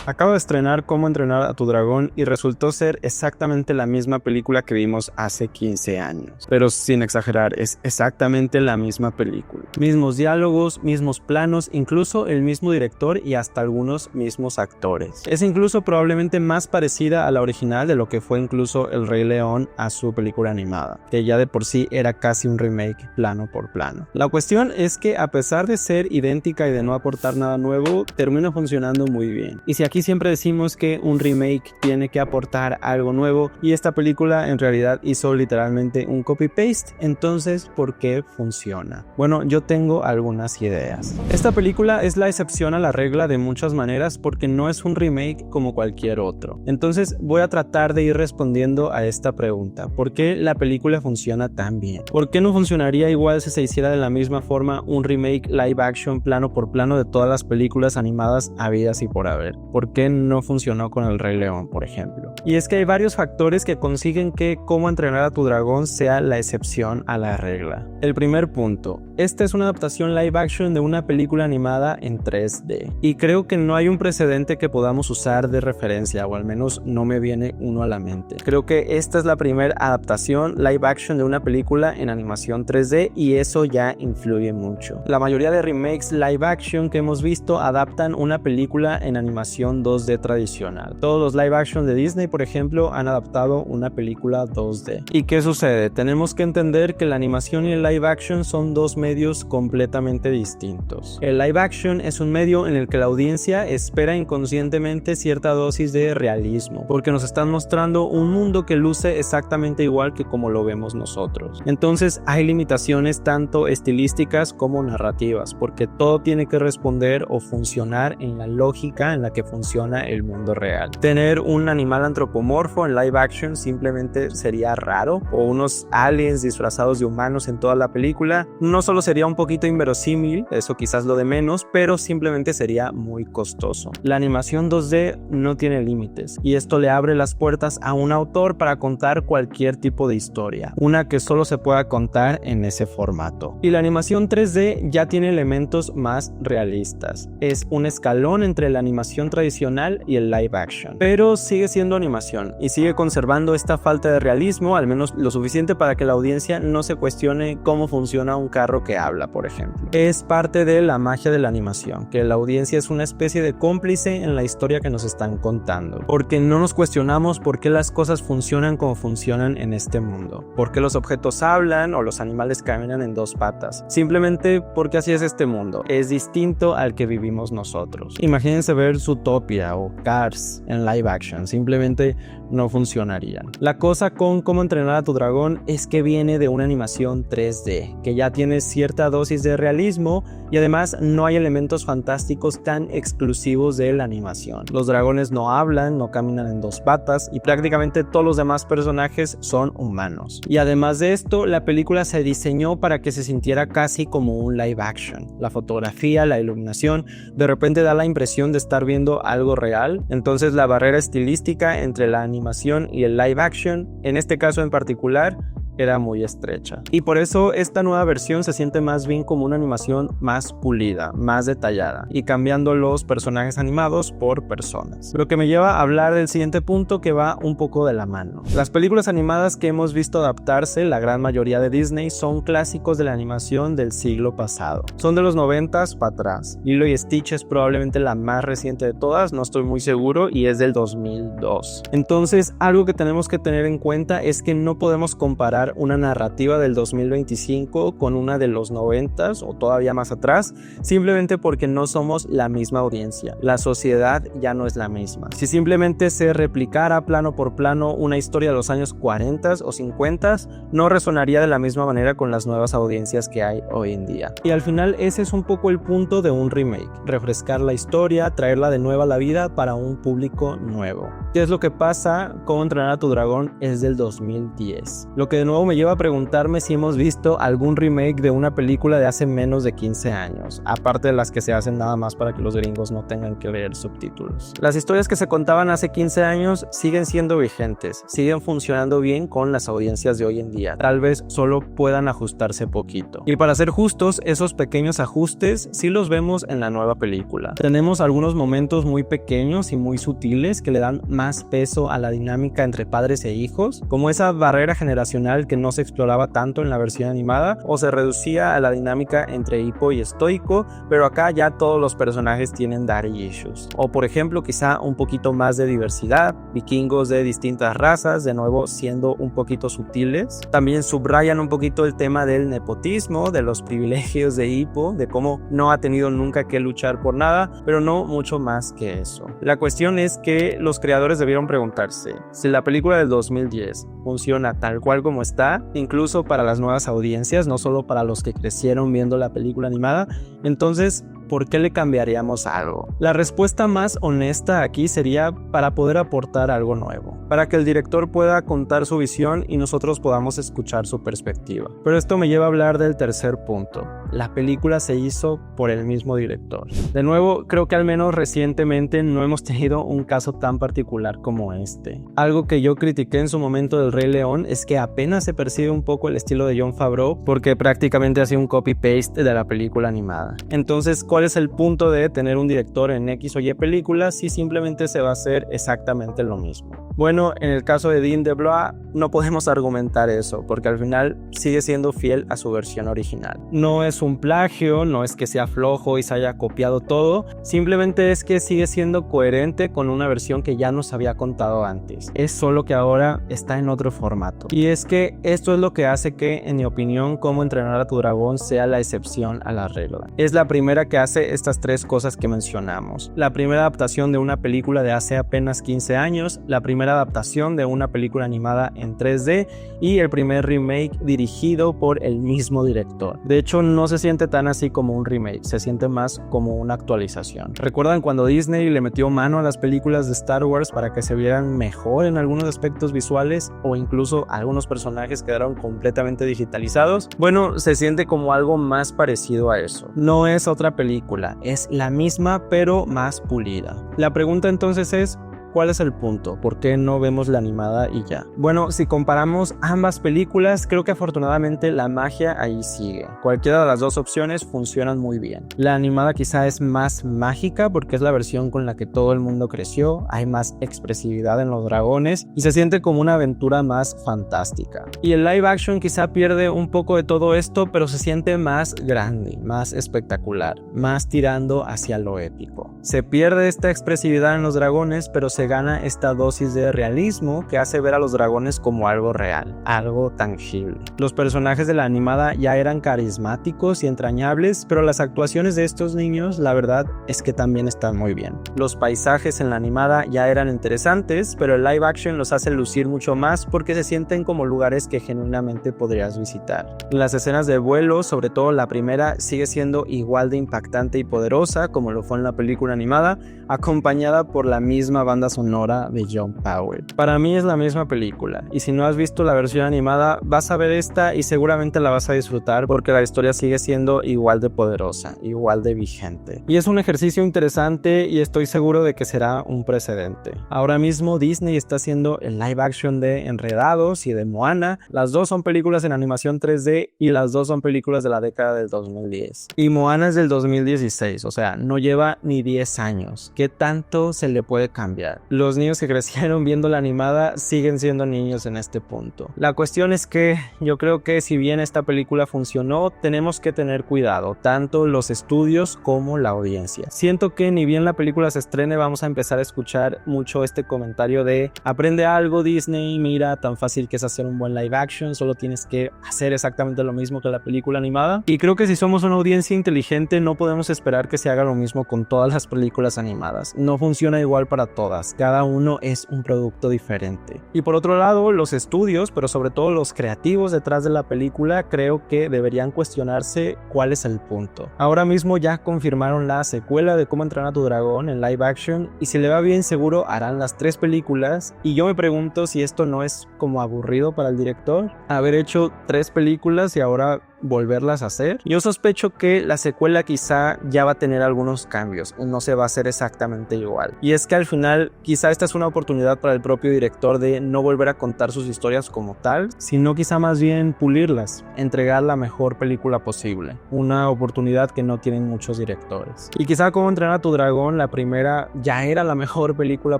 Acabo de estrenar Cómo entrenar a tu dragón y resultó ser exactamente la misma película que vimos hace 15 años. Pero sin exagerar, es exactamente la misma película. Mismos diálogos, mismos planos, incluso el mismo director y hasta algunos mismos actores. Es incluso probablemente más parecida a la original de lo que fue incluso El Rey León a su película animada, que ya de por sí era casi un remake plano por plano. La cuestión es que a pesar de ser idéntica y de no aportar nada nuevo, termina funcionando muy bien. Y si aquí siempre decimos que un remake tiene que aportar algo nuevo y esta película en realidad hizo literalmente un copy-paste, entonces ¿por qué funciona? Bueno, yo tengo algunas ideas. Esta película es la excepción a la regla de muchas maneras porque no es un remake como cualquier otro. Entonces voy a tratar de ir respondiendo a esta pregunta. ¿Por qué la película funciona tan bien? ¿Por qué no funcionaría igual si se hiciera de la misma forma un remake live action plano por plano de todas las películas animadas habidas y por haber? ¿Por qué no funcionó con El Rey León, por ejemplo? Y es que hay varios factores que consiguen que Cómo entrenar a tu dragón sea la excepción a la regla. El primer punto, esta es una adaptación live action de una película animada en 3D y creo que no hay un precedente que podamos usar de referencia, o al menos no me viene uno a la mente. Creo que esta es la primera adaptación live action de una película en animación 3D y eso ya influye mucho. La mayoría de remakes live action que hemos visto adaptan una película en animación 2D tradicional. Todos los live action de Disney, por ejemplo, han adaptado una película 2D. ¿Y qué sucede? Tenemos que entender que la animación y el live action son dos medios completamente distintos. El live action es un medio en el que la audiencia espera inconscientemente cierta dosis de realismo, porque nos están mostrando un mundo que luce exactamente igual que como lo vemos nosotros. Entonces hay limitaciones tanto estilísticas como narrativas, porque todo tiene que responder o funcionar en la lógica en la que funciona el mundo real. Tener un animal antropomorfo en live action simplemente sería raro, o unos aliens disfrazados de humanos en toda la película, no solo sería un poquito inverosímil, eso quizás lo de menos, pero simplemente sería muy costoso. La animación 2D no tiene límites y esto le abre las puertas a un autor para contar cualquier tipo de historia, una que solo se pueda contar en ese formato. Y la animación 3D ya tiene elementos más realistas, es un escalón entre la animación tradicional y el live action, pero sigue siendo animación y sigue conservando esta falta de realismo, al menos lo suficiente para que la audiencia no se cuestione cómo funciona un carro que habla, por ejemplo. Es parte de la magia de la animación, que la audiencia es una especie de cómplice en la historia que nos están contando, porque no nos cuestionamos por qué las cosas funcionan como funcionan en este mundo, por qué los objetos hablan o los animales caminan en dos patas, simplemente porque así es este mundo, es distinto al que vivimos nosotros. Imagínense ver Zootopia o Cars en live action, simplemente no funcionarían. La cosa con Cómo entrenar a tu dragón es que viene de una animación 3D, que ya tiene cierta dosis de realismo y además no hay elementos fantásticos tan exclusivos de la animación. Los dragones no hablan, no caminan en dos patas y prácticamente todos los demás personajes son humanos. Y además de esto, la película se diseñó para que se sintiera casi como un live action. La fotografía, la iluminación, de repente da la impresión de estar viendo algo real. Entonces la barrera estilística entre la animación y el live action, en este caso en particular, era muy estrecha. Y por eso esta nueva versión se siente más bien como una animación más pulida, más detallada, y cambiando los personajes animados por personas. Lo que me lleva a hablar del siguiente punto que va un poco de la mano. Las películas animadas que hemos visto adaptarse, la gran mayoría de Disney, son clásicos de la animación del siglo pasado. Son de los 90s para atrás. Lilo y Stitch es probablemente la más reciente de todas, no estoy muy seguro, y es del 2002. Entonces, algo que tenemos que tener en cuenta es que no podemos comparar una narrativa del 2025 con una de los 90s o todavía más atrás, simplemente porque no somos la misma audiencia. La sociedad ya no es la misma. Si simplemente se replicara plano por plano una historia de los años 40s o 50s, no resonaría de la misma manera con las nuevas audiencias que hay hoy en día. Y al final ese es un poco el punto de un remake, refrescar la historia, traerla de nuevo a la vida para un público nuevo. ¿Qué es lo que pasa? Cómo entrenar a tu dragón es del 2010. Lo que de nuevo me lleva a preguntarme si hemos visto algún remake de una película de hace menos de 15 años, aparte de las que se hacen nada más para que los gringos no tengan que leer subtítulos. Las historias que se contaban hace 15 años siguen siendo vigentes, siguen funcionando bien con las audiencias de hoy en día. Tal vez solo puedan ajustarse poquito. Y para ser justos, esos pequeños ajustes sí los vemos en la nueva película. Tenemos algunos momentos muy pequeños y muy sutiles que le dan más peso a la dinámica entre padres e hijos, como esa barrera generacional que no se exploraba tanto en la versión animada, o se reducía a la dinámica entre Hippo y Stoico, pero acá ya todos los personajes tienen daddy issues. O por ejemplo, quizá un poquito más de diversidad, vikingos de distintas razas, de nuevo siendo un poquito sutiles. También subrayan un poquito el tema del nepotismo, de los privilegios de Hippo, de cómo no ha tenido nunca que luchar por nada, pero no mucho más que eso. La cuestión es que los creadores debieron preguntarse si la película del 2010 funciona tal cual como está, incluso para las nuevas audiencias, no solo para los que crecieron viendo la película animada, entonces ¿por qué le cambiaríamos algo? La respuesta más honesta aquí sería para poder aportar algo nuevo, para que el director pueda contar su visión y nosotros podamos escuchar su perspectiva. Pero esto me lleva a hablar del tercer punto. La película se hizo por el mismo director. De nuevo, creo que al menos recientemente no hemos tenido un caso tan particular como este. Algo que yo critiqué en su momento del Rey León es que apenas se percibe un poco el estilo de Jon Favreau porque prácticamente hace un copy-paste de la película animada. Entonces, ¿cuál es el punto de tener un director en X o Y películas si simplemente se va a hacer exactamente lo mismo? Bueno, en el caso de Dean DeBlois no podemos argumentar eso porque al final sigue siendo fiel a su versión original. No es un plagio, no es que sea flojo y se haya copiado todo, simplemente es que sigue siendo coherente con una versión que ya nos había contado antes. Es solo que ahora está en otro formato. Y es que esto es lo que hace que, en mi opinión, Cómo entrenar a tu dragón sea la excepción a la regla. Es la primera que hace estas tres cosas que mencionamos. La primera adaptación de una película de hace apenas 15 años, la primera adaptación de una película animada en 3D y el primer remake dirigido por el mismo director. De hecho, no se siente tan así como un remake, se siente más como una actualización. ¿Recuerdan cuando Disney le metió mano a las películas de Star Wars para que se vieran mejor en algunos aspectos visuales o incluso algunos personajes quedaron completamente digitalizados? Bueno, se siente como algo más parecido a eso. No es otra película, es la misma pero más pulida. La pregunta entonces es, ¿cuál es el punto? ¿Por qué no vemos la animada y ya? Bueno, si comparamos ambas películas, creo que afortunadamente la magia ahí sigue. Cualquiera de las dos opciones funcionan muy bien. La animada quizá es más mágica porque es la versión con la que todo el mundo creció, hay más expresividad en los dragones y se siente como una aventura más fantástica. Y el live action quizá pierde un poco de todo esto, pero se siente más grande, más espectacular, más tirando hacia lo épico. Se pierde esta expresividad en los dragones, pero se gana esta dosis de realismo que hace ver a los dragones como algo real, algo tangible. Los personajes de la animada ya eran carismáticos y entrañables, pero las actuaciones de estos niños, la verdad es que también están muy bien. Los paisajes en la animada ya eran interesantes, pero el live action los hace lucir mucho más porque se sienten como lugares que genuinamente podrías visitar. Las escenas de vuelo, sobre todo la primera, sigue siendo igual de impactante y poderosa como lo fue en la película animada, acompañada por la misma banda sonora de John Powell. Para mí es la misma película y si no has visto la versión animada vas a ver esta y seguramente la vas a disfrutar porque la historia sigue siendo igual de poderosa, igual de vigente. Y es un ejercicio interesante y estoy seguro de que será un precedente. Ahora mismo Disney está haciendo el live action de Enredados y de Moana. Las dos son películas en animación 3D y las dos son películas de la década del 2010. Y Moana es del 2016, o sea, no lleva ni 10 años. ¿Qué tanto se le puede cambiar? Los niños que crecieron viendo la animada siguen siendo niños en este punto. La cuestión es que yo creo que si bien esta película funcionó, tenemos que tener cuidado, tanto los estudios como la audiencia. Siento que ni bien la película se estrene vamos a empezar a escuchar mucho este comentario de aprende algo Disney, mira tan fácil que es hacer un buen live action, solo tienes que hacer exactamente lo mismo que la película animada. Y creo que si somos una audiencia inteligente no podemos esperar que se haga lo mismo con todas las películas animadas. No funciona igual para todas. pues cada uno es un producto diferente. Y por otro lado, los estudios, pero sobre todo los creativos detrás de la película, creo que deberían cuestionarse cuál es el punto. Ahora mismo ya confirmaron la secuela de Cómo entrenar a tu dragón en live action, y si le va bien seguro harán las 3 películas, y yo me pregunto si esto no es como aburrido para el director, haber hecho 3 películas y ahora volverlas a hacer. Yo sospecho que la secuela quizá ya va a tener algunos cambios, no se va a hacer exactamente igual. Y es que al final quizá esta es una oportunidad para el propio director de no volver a contar sus historias como tal, sino quizá más bien pulirlas, entregar la mejor película posible. Una oportunidad que no tienen muchos directores. Y quizá Cómo entrenar a tu dragón, la primera ya era la mejor película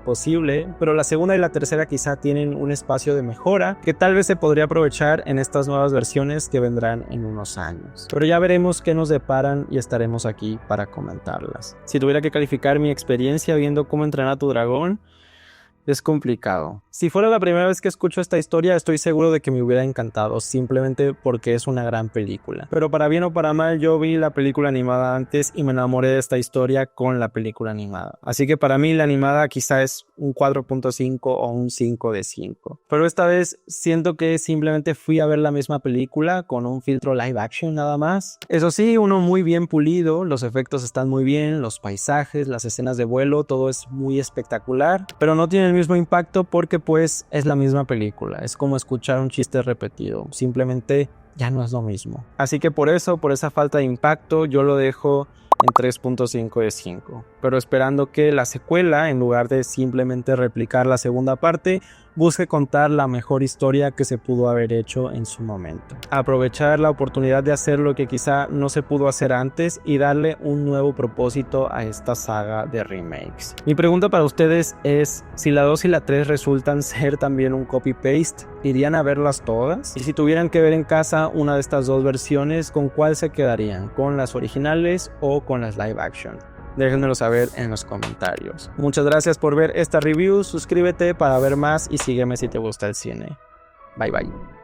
posible, pero la segunda y la tercera quizá tienen un espacio de mejora que tal vez se podría aprovechar en estas nuevas versiones que vendrán en unos años. Pero ya veremos qué nos deparan y estaremos aquí para comentarlas. Si tuviera que calificar mi experiencia viendo Cómo entrenar a tu dragón, es complicado. Si fuera la primera vez que escucho esta historia, estoy seguro de que me hubiera encantado, simplemente porque es una gran película. Pero para bien o para mal, yo vi la película animada antes y me enamoré de esta historia con la película animada. Así que para mí la animada quizá es un 4.5 o un 5 de 5. Pero esta vez siento que simplemente fui a ver la misma película con un filtro live action nada más. Eso sí, uno muy bien pulido, los efectos están muy bien, los paisajes, las escenas de vuelo, todo es muy espectacular, pero no tiene el mismo impacto porque pues es la misma película, es como escuchar un chiste repetido, simplemente ya no es lo mismo. Así que por esa falta de impacto yo lo dejo en 3.5 de 5, pero esperando que la secuela, en lugar de simplemente replicar la segunda parte, busque contar la mejor historia que se pudo haber hecho en su momento. Aprovechar la oportunidad de hacer lo que quizá no se pudo hacer antes y darle un nuevo propósito a esta saga de remakes. Mi pregunta para ustedes es, si la 2 y la 3 resultan ser también un copy-paste, ¿irían a verlas todas? Y si tuvieran que ver en casa una de estas dos versiones, ¿con cuál se quedarían? ¿Con las originales o con las live action? Déjenmelo saber en los comentarios. Muchas gracias por ver esta review, suscríbete para ver más y sígueme si te gusta el cine. Bye bye.